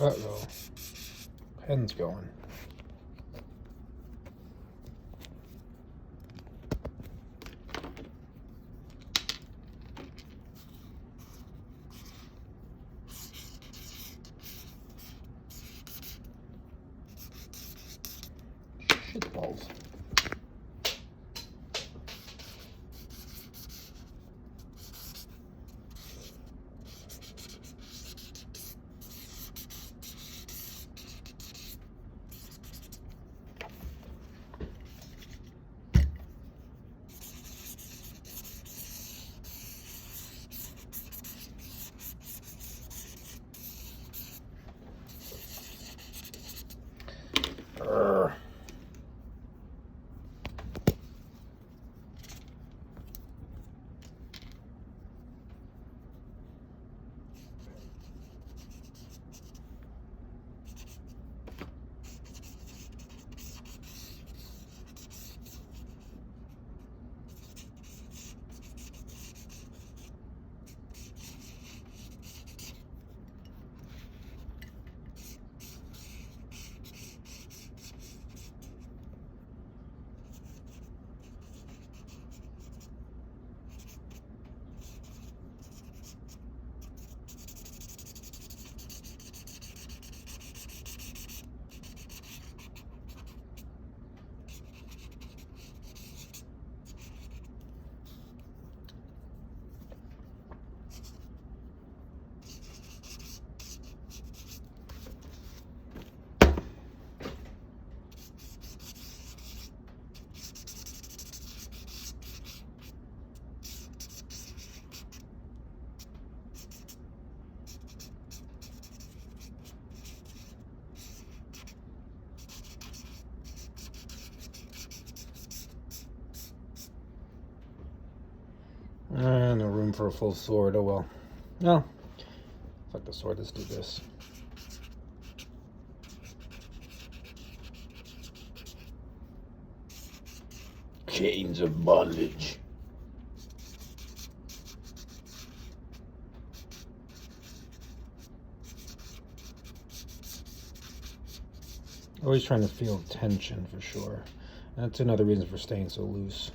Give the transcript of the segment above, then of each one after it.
Uh-oh. Pen's going. Shitballs. Urgh. No room for a full sword. Oh well. No. Fuck the sword. Let's do this. Chains of bondage. Always trying to feel tension for sure. That's another reason for staying so loose.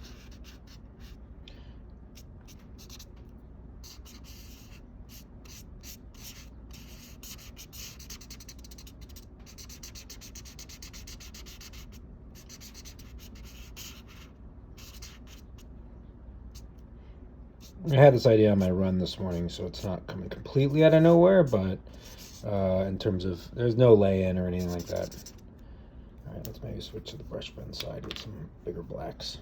I had this idea on my run this morning, so it's not coming completely out of nowhere, but in terms of, there's no lay-in or anything like that. All right, let's maybe switch to the brush pen side with some bigger blacks.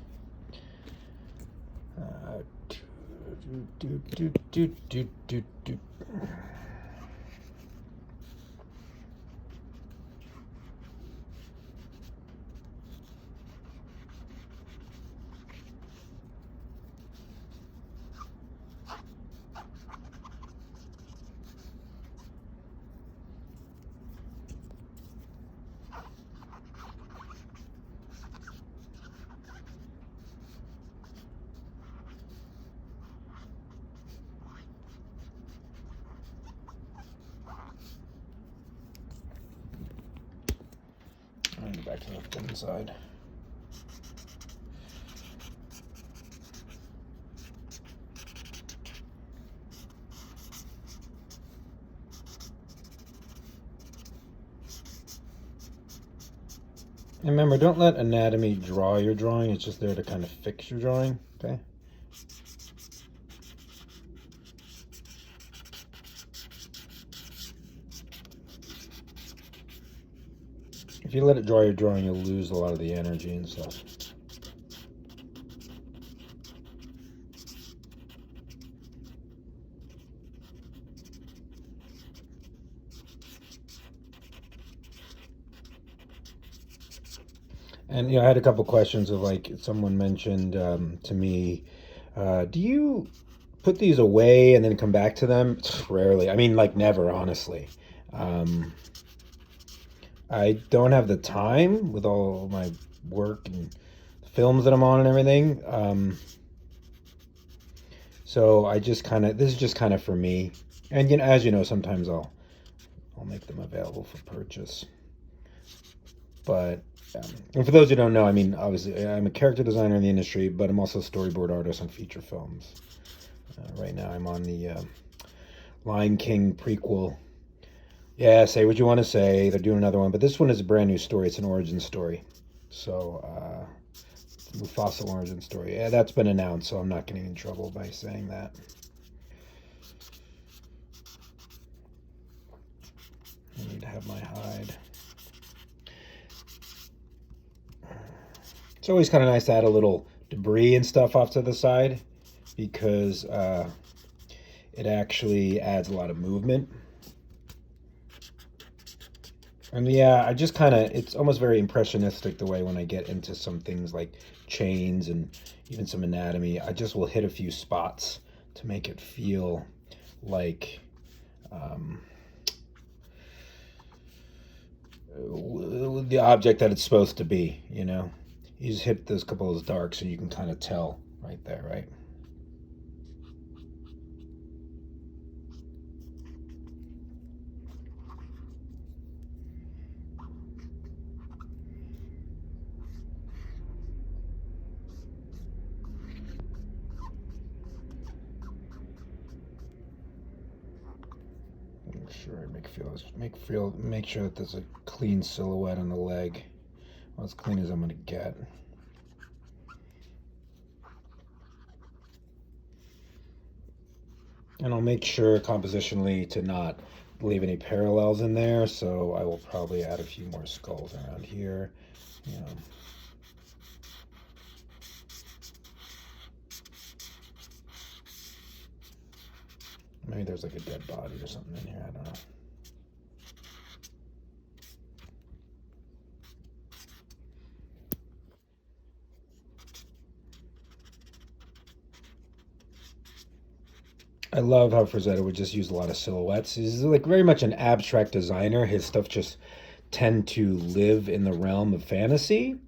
Back to the thin side. And remember, don't let anatomy draw your drawing. It's just there to kind of fix your drawing, okay? If you let it draw your drawing, you'll lose a lot of the energy and stuff. And I had a couple questions of like someone mentioned to me, do you put these away and then come back to them? Rarely. I mean, like never, honestly. I don't have the time with all my work and films that I'm on and everything. So I just kind of, this is just kind of for me. And as you know, sometimes I'll I'll make them available for purchase. But and for those who don't know, I mean, obviously, I'm a character designer in the industry, but I'm also a storyboard artist on feature films. Right now, I'm on the Lion King prequel. Yeah, say what you want to say. They're doing another one, but this one is a brand new story. It's an origin story. So, Mufasa origin story. Yeah, that's been announced, so I'm not getting in trouble by saying that. I need to have my hide. It's always kind of nice to add a little debris and stuff off to the side because it actually adds a lot of movement. And yeah, I just kind of, it's almost very impressionistic the way when I get into some things like chains and even some anatomy, I just will hit a few spots to make it feel like the object that it's supposed to be, you know? You just hit those couple of those darks and you can kind of tell right there, right? Make sure that there's a clean silhouette on the leg. Well, as clean as I'm gonna get. And I'll make sure compositionally to not leave any parallels in there, so I will probably add a few more skulls around here. You know. Maybe there's like a dead body or something in here, I don't know. I love how Frazetta would just use a lot of silhouettes. He's like very much an abstract designer. His stuff just tend to live in the realm of fantasy.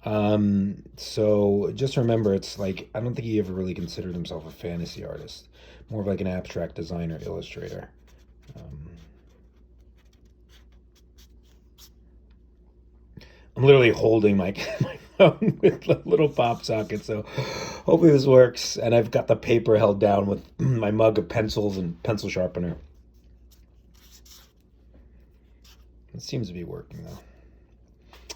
So just remember, it's like, I don't think he ever really considered himself a fantasy artist, more of like an abstract designer, illustrator. I'm literally holding my phone with a little pop socket, so hopefully this works. And I've got the paper held down with my mug of pencils and pencil sharpener. It seems to be working though.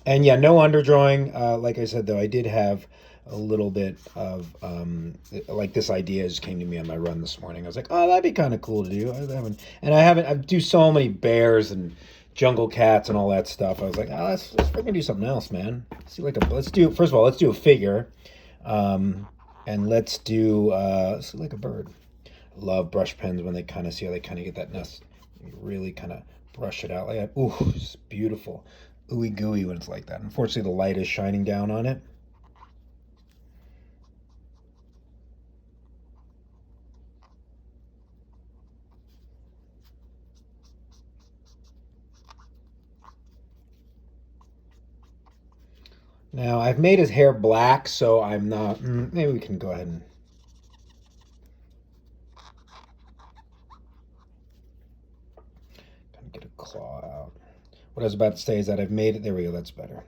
And yeah, no underdrawing. Like I said, though, I did have a little bit of like this idea just came to me on my run this morning. I was like, oh, that'd be kind of cool to do. I do so many bears and jungle cats and all that stuff. I was like, oh, let's freaking do something else, man. Let's do first of all, let's do a figure, and let's do like a bird. I love brush pens when they kind of see how they kind of get that nest. You really kind of brush it out like that. Ooh, it's beautiful. Ooey gooey when it's like that. Unfortunately, the light is shining down on it. Now, I've made his hair black, so I'm not... maybe we can go ahead and... kind of get a claw out. What I was about to say is that I've made it... There we go, that's better.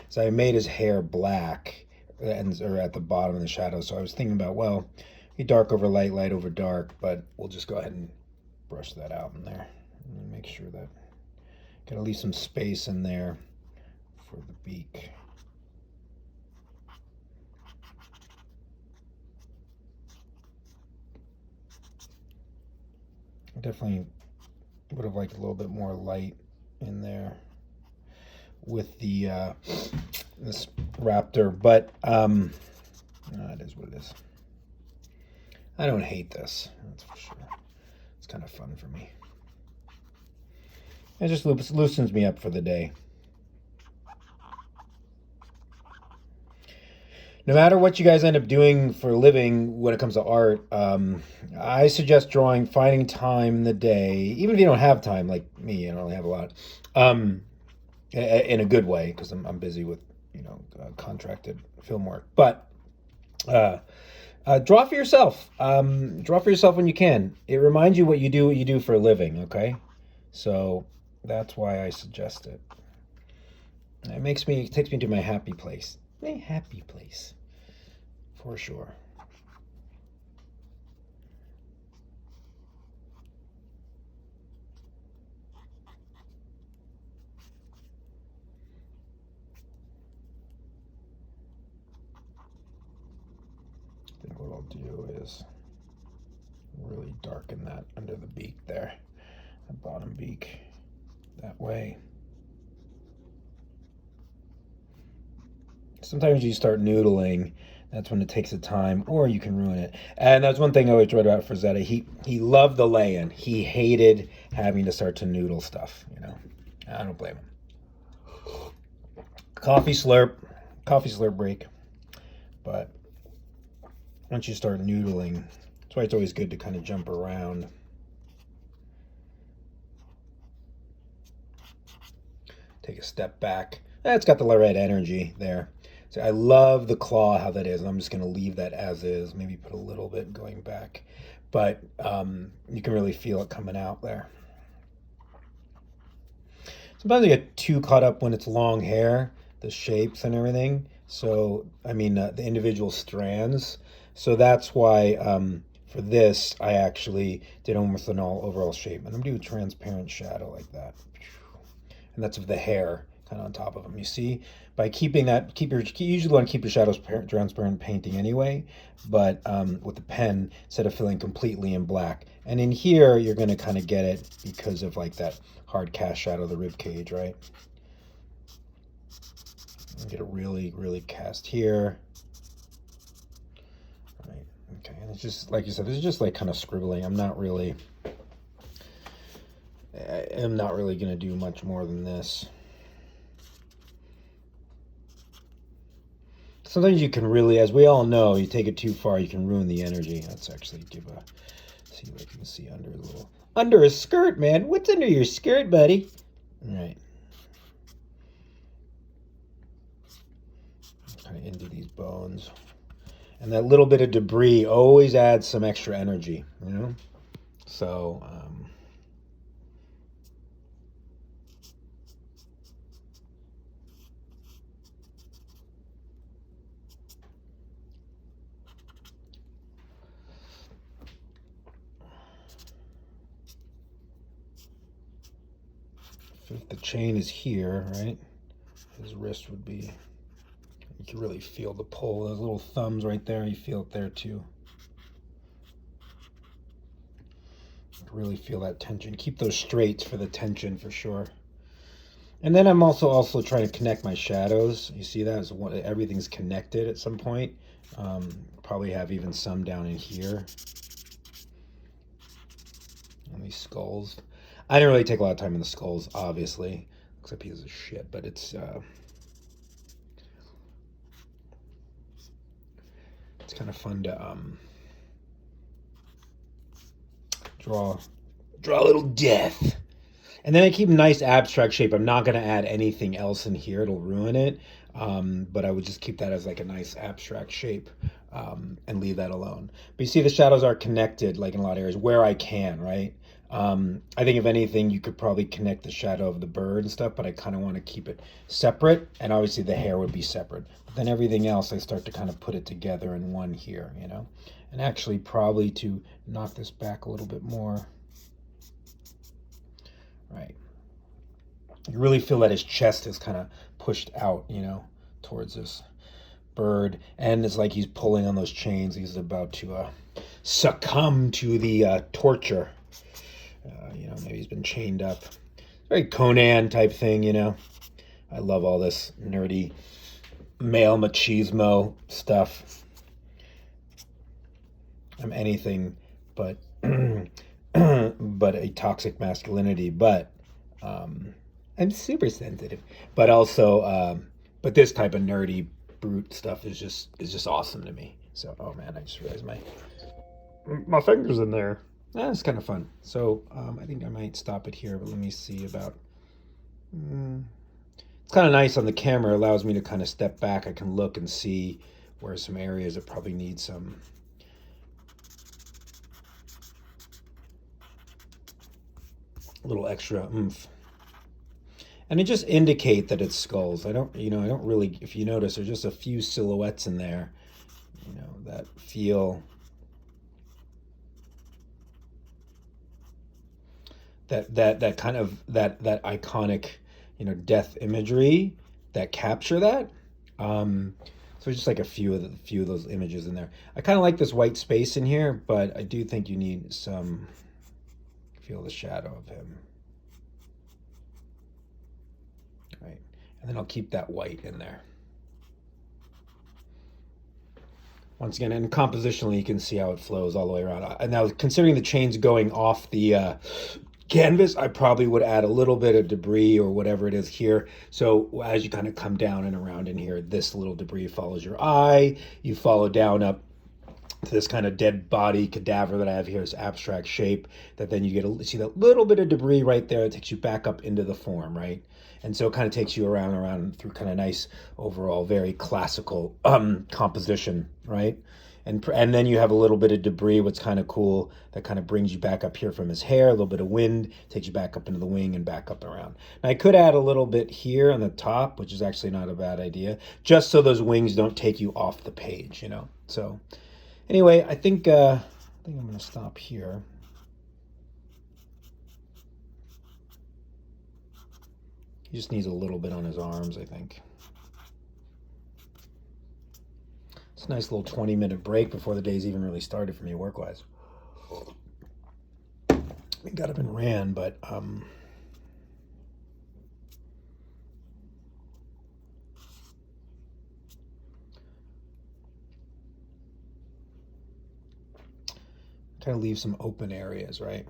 So I made his hair black, or at the bottom in the shadow. So I was thinking about, well, dark over light, light over dark, but we'll just go ahead and brush that out in there. And make sure that... Gotta leave some space in there for the beak. I definitely would have liked a little bit more light in there with the this raptor, but no, it is what it is. I don't hate this, that's for sure. It's kind of fun for me. It just loosens me up for the day. No matter what you guys end up doing for a living when it comes to art, I suggest finding time in the day, even if you don't have time, like me, I don't really have a lot, in a good way, because I'm busy with, contracted film work. But draw for yourself. Draw for yourself when you can. It reminds you what you do for a living, okay? So That's why I suggest it. It takes me to my happy place. My happy place, for sure. I think what I'll do is really darken that under the beak there, the bottom beak, that way. Sometimes you start noodling, that's when it takes a time, or you can ruin it. And that's one thing I always read about Frazetta. He loved the lay-in. He hated having to start to noodle stuff, you know. I don't blame him. Coffee slurp break. But once you start noodling, that's why it's always good to kind of jump around. Take a step back. That's got the right energy there. So I love the claw, how that is. I'm just going to leave that as is. Maybe put a little bit going back. But you can really feel it coming out there. Sometimes I get too caught up when it's long hair, the shapes and everything. So, I mean, the individual strands. So that's why for this, I actually did almost an all overall shape. And I'm doing a transparent shadow like that. And that's of the hair kind of on top of them. You see, by keeping that, you usually want to keep your shadows transparent painting anyway, but with the pen, instead of filling completely in black. And in here, you're going to kind of get it because of like that hard cast shadow of the rib cage, right? Get it really, really cast here. Right. Okay, and it's just, like you said, this is just like kind of scribbling. I'm not really going to do much more than this. Sometimes you can really, as we all know, you take it too far, you can ruin the energy. Let's actually see what I can see under his skirt, man. What's under your skirt, buddy? All right. Kind of into these bones. And that little bit of debris always adds some extra energy, you know? So, if the chain is here, right? His wrist would be, you can really feel the pull. Those little thumbs right there, you feel it there too. Really feel that tension. Keep those straights for the tension for sure. And then I'm also trying to connect my shadows. You see that? Everything's connected at some point. Probably have even some down in here. And these skulls. I didn't really take a lot of time in the skulls, obviously. Looks like pieces of shit, but it's kind of fun to draw a little death. And then I keep a nice abstract shape. I'm not going to add anything else in here. It'll ruin it. But I would just keep that as like a nice abstract shape and leave that alone. But you see the shadows are connected like in a lot of areas where I can, right? I think if anything, you could probably connect the shadow of the bird and stuff, but I kind of want to keep it separate. And obviously the hair would be separate. But then everything else, I start to kind of put it together in one here, you know? And actually probably to knock this back a little bit more. Right. You really feel that his chest is kind of pushed out, you know, towards this bird. And it's like he's pulling on those chains. He's about to succumb to the torture. You know, maybe he's been chained up. Very Conan type thing, you know. I love all this nerdy male machismo stuff. I'm anything but but a toxic masculinity. But I'm super sensitive. But also, but this type of nerdy brute stuff is just awesome to me. So, oh man, I just realized my finger's in there. It's kind of fun. So I think I might stop it here, but let me see about. It's kind of nice on the camera. It allows me to kind of step back. I can look and see where some areas that probably need some little extra oomph. And it just indicate that it's skulls. I don't, I don't really, if you notice, there's just a few silhouettes in there, that feel that kind of that iconic, death imagery that capture that. So just like a few of those images in there. I kind of like this white space in here, but I do think you need some feel the shadow of him, right? And then I'll keep that white in there. Once again, and compositionally, you can see how it flows all the way around. And now, considering the chains going off the canvas, I probably would add a little bit of debris or whatever it is here. So as you kind of come down and around in here, this little debris follows your eye. You follow down up to this kind of dead body cadaver that I have here, this abstract shape, that then you see that little bit of debris right there. It takes you back up into the form, right? And so it kind of takes you around and around through kind of nice overall, very classical composition, right? And then you have a little bit of debris, what's kind of cool, that kind of brings you back up here from his hair, a little bit of wind, takes you back up into the wing and back up and around. Now I could add a little bit here on the top, which is actually not a bad idea, just so those wings don't take you off the page, So anyway, I think I'm going to stop here. He just needs a little bit on his arms, I think. It's a nice little 20-minute break before the day's even really started for me work-wise. I got up and ran, but kind of leave some open areas, right?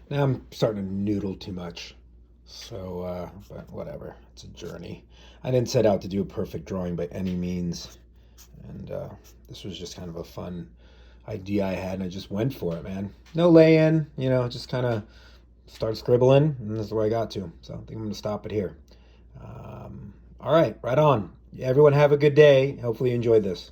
Now I'm starting to noodle too much. So, but whatever. It's a journey. I didn't set out to do a perfect drawing by any means. And this was just kind of a fun idea I had, and I just went for it, man. No lay-in, just kind of start scribbling, and this is where I got to. So I think I'm going to stop it here. All right, right on. Everyone have a good day. Hopefully you enjoyed this.